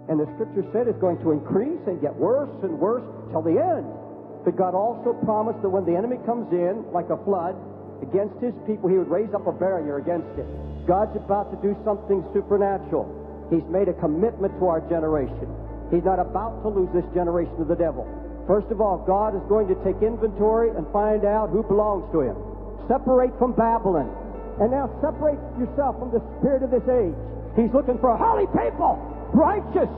And the Scripture said it's going to increase and get worse and worse till the end. But God also promised that when the enemy comes in, like a flood, against His people, He would raise up a barrier against it. God's about to do something supernatural. He's made a commitment to our generation. He's not about to lose this generation to the devil. First of all, God is going to take inventory and find out who belongs to Him. Separate from Babylon. And now separate yourself from the spirit of this age. He's looking for a holy people, righteous,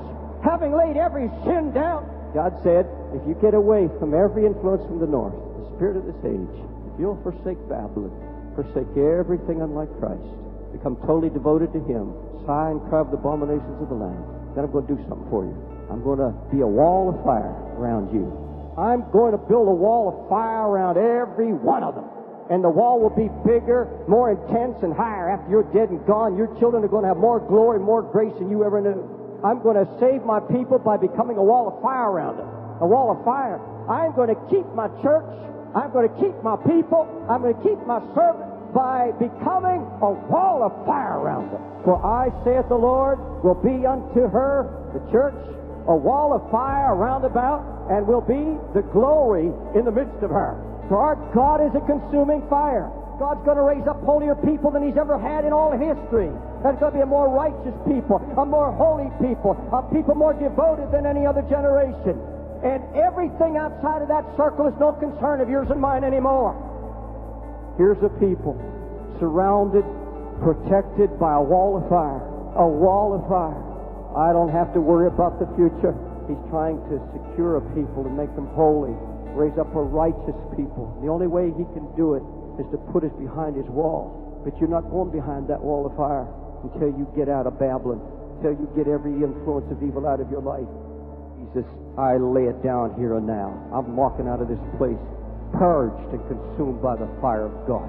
having laid every sin down. God said, if you get away from every influence from the north, the spirit of this age, if you'll forsake Babylon, forsake everything unlike Christ, become totally devoted to Him, sigh and cry of the abominations of the land, then I'm going to do something for you. I'm going to be a wall of fire around you. I'm going to build a wall of fire around every one of them. And the wall will be bigger, more intense, and higher. After you're dead and gone, your children are going to have more glory, more grace than you ever knew. I'm going to save my people by becoming a wall of fire around them. A wall of fire. I'm going to keep my church. I'm going to keep my people. I'm going to keep my servants by becoming a wall of fire around them. For I, saith the Lord, will be unto her, the church, a wall of fire round about, and will be the glory in the midst of her. For our God is a consuming fire. God's going to raise up holier people than He's ever had in all history. There's going to be a more righteous people, a more holy people, a people more devoted than any other generation. And everything outside of that circle is no concern of yours and mine anymore. Here's a people surrounded, protected by a wall of fire. A wall of fire. I don't have to worry about the future. He's trying to secure a people and make them holy, raise up a righteous people. The only way He can do it is to put us behind His wall. But you're not going behind that wall of fire until you get out of Babylon, until you get every influence of evil out of your life. Jesus, I lay it down here and now. I'm walking out of this place purged and consumed by the fire of God.